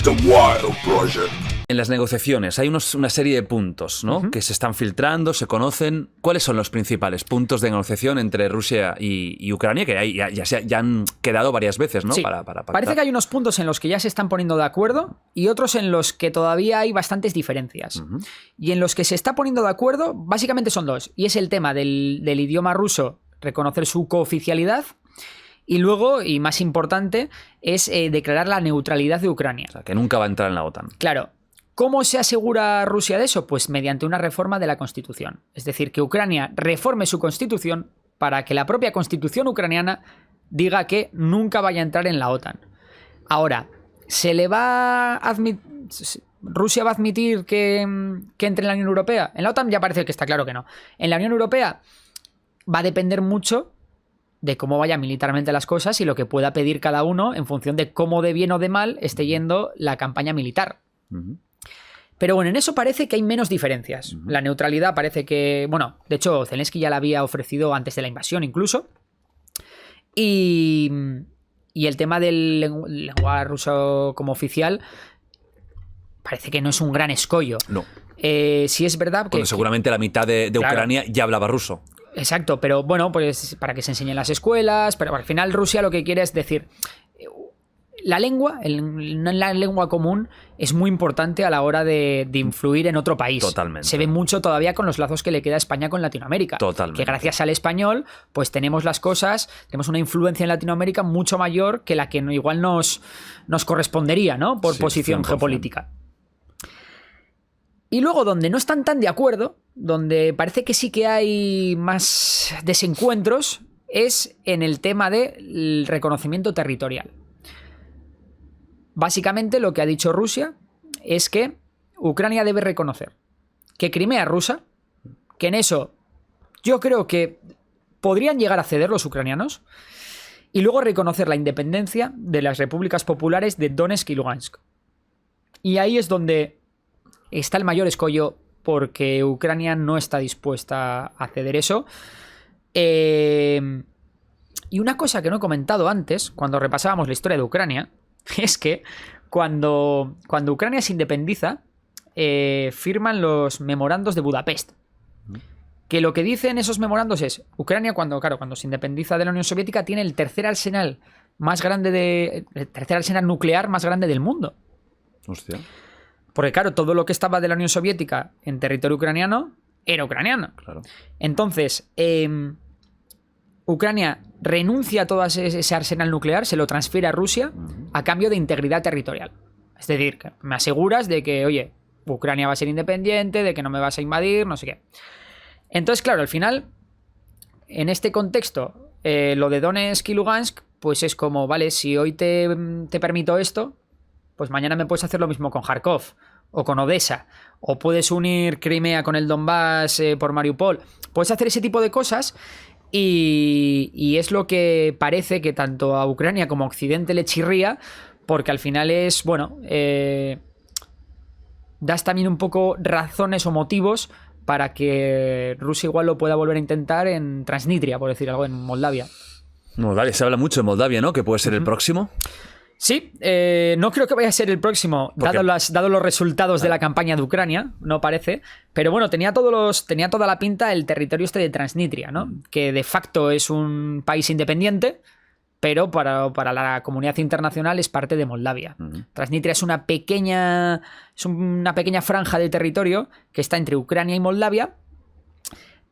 The Wild Project. En las negociaciones hay una serie de puntos, ¿no? Que se están filtrando, se conocen. ¿Cuáles son los principales puntos de negociación entre Rusia y Ucrania? Que ya han quedado varias veces, ¿no? Sí. Para pactar. Parece que hay unos puntos en los que ya se están poniendo de acuerdo y otros en los que todavía hay bastantes diferencias. Y en los que se está poniendo de acuerdo, básicamente son dos. Y es el tema del idioma ruso, reconocer su cooficialidad. Y luego, y más importante, es declarar la neutralidad de Ucrania. O sea, que nunca va a entrar en la OTAN. Claro. ¿Cómo se asegura Rusia de eso? Pues mediante una reforma de la Constitución. Es decir, que Ucrania reforme su Constitución para que la propia Constitución ucraniana diga que nunca vaya a entrar en la OTAN. Ahora, ¿se le va a ¿Rusia va a admitir que entre en la Unión Europea? En la OTAN ya parece que está claro que no. En la Unión Europea va a depender mucho de cómo vaya militarmente las cosas y lo que pueda pedir cada uno en función de cómo de bien o de mal esté yendo la campaña militar. Pero bueno, en eso parece que hay menos diferencias. La neutralidad parece que... Bueno, de hecho, Zelensky ya la había ofrecido antes de la invasión incluso. Y el tema del lenguaje ruso como oficial parece que no es un gran escollo. No. Sí es verdad que... Cuando seguramente la mitad de Claro. Ucrania ya hablaba ruso. Exacto, pero bueno, pues para que se enseñen las escuelas, pero al final Rusia lo que quiere es decir... La lengua, la lengua común, es muy importante a la hora de influir en otro país. Totalmente. Se ve mucho todavía con los lazos que le queda a España con Latinoamérica. Totalmente. Que gracias al español, pues tenemos las cosas, tenemos una influencia en Latinoamérica mucho mayor que la que igual nos correspondería, ¿no? Por posición 100%. geopolítica. Y luego, donde no están tan de acuerdo, donde parece que sí que hay más desencuentros, es en el tema del reconocimiento territorial. Básicamente lo que ha dicho Rusia es que Ucrania debe reconocer que Crimea es rusa, que en eso yo creo que podrían llegar a ceder los ucranianos, y luego reconocer la independencia de las repúblicas populares de Donetsk y Lugansk. Y ahí es donde está el mayor escollo, porque Ucrania no está dispuesta a ceder eso. Y una cosa que no he comentado antes, cuando repasábamos la historia de Ucrania, es que cuando Ucrania se independiza, firman los memorandos de Budapest. Que lo que dicen esos memorandos es, Ucrania cuando se independiza de la Unión Soviética tiene el tercer arsenal nuclear más grande del mundo. Hostia. Porque claro, todo lo que estaba de la Unión Soviética en territorio ucraniano era ucraniano. Claro. Entonces, Ucrania renuncia a todo ese arsenal nuclear, se lo transfiere a Rusia a cambio de integridad territorial. Es decir, que me aseguras de que, oye, Ucrania va a ser independiente, de que no me vas a invadir, no sé qué. Entonces, claro, al final, en este contexto, lo de Donetsk y Lugansk, pues es como, vale, si hoy te permito esto, pues mañana me puedes hacer lo mismo con Kharkov o con Odessa, o puedes unir Crimea con el Donbass por Mariupol. Puedes hacer ese tipo de cosas. Y es lo que parece que tanto a Ucrania como a Occidente le chirría, porque al final es, bueno, das también un poco razones o motivos para que Rusia igual lo pueda volver a intentar en Transnistria, por decir algo, en Moldavia. Moldavia, se habla mucho de Moldavia, ¿no? Que puede ser el próximo. Sí, no creo que vaya a ser el próximo, dado los resultados de la campaña de Ucrania, no parece. Pero bueno, tenía toda la pinta el territorio este de Transnistria, ¿no? Que de facto es un país independiente, pero para la comunidad internacional es parte de Moldavia. Transnistria es una pequeña franja de territorio que está entre Ucrania y Moldavia.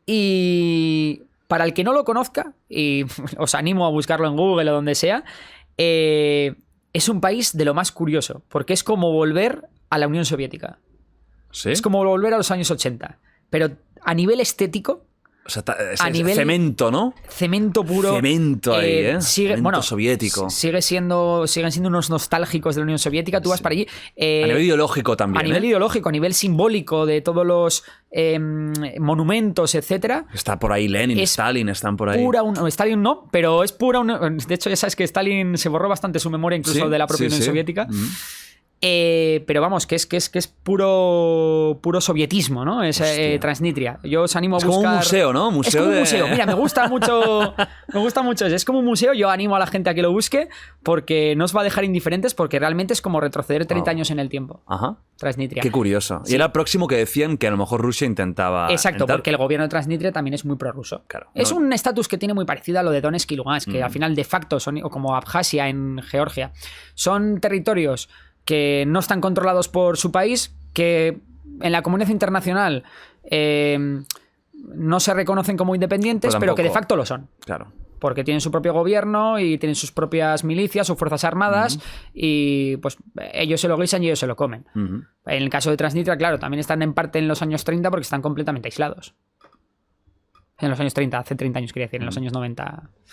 Y para el que no lo conozca, y os animo a buscarlo en Google o donde sea, es un país de lo más curioso, porque es como volver a la Unión Soviética. ¿Sí? Es como volver a los años 80. Pero a nivel estético... O sea, a nivel cemento, ¿no? Cemento puro. Cemento ahí, cemento soviético. Siguen siendo unos nostálgicos de la Unión Soviética. Tú vas para allí. A nivel ideológico también. A nivel ideológico, a nivel simbólico de todos los monumentos, etcétera. Está por ahí Lenin, Stalin, están por ahí. Stalin no, pero es pura... De hecho, ya sabes que Stalin se borró bastante su memoria incluso de la propia Unión Soviética. Pero vamos, que es puro sovietismo, ¿no? Es Transnistria. Yo os animo a buscar... Es como un museo, ¿no? Es como un museo. Mira, me gusta mucho. Es como un museo. Yo animo a la gente a que lo busque porque no os va a dejar indiferentes, porque realmente es como retroceder 30 años en el tiempo. Ajá. Transnistria. Qué curioso. Sí. Y era el próximo que decían que a lo mejor Rusia intentaba... Exacto, porque el gobierno de Transnistria también es muy prorruso. Claro. Es un estatus que tiene muy parecido a lo de Donetsk y Lugansk, que al final de facto son, o como Abjasia en Georgia, son territorios que no están controlados por su país, que en la comunidad internacional no se reconocen como independientes, pero que de facto lo son. Claro. Porque tienen su propio gobierno y tienen sus propias milicias, sus fuerzas armadas, y pues ellos se lo guisan y ellos se lo comen. En el caso de Transnistria, claro, también están en parte en los años 30 porque están completamente aislados. En los años 30, hace 30 años quería decir, en los años 90.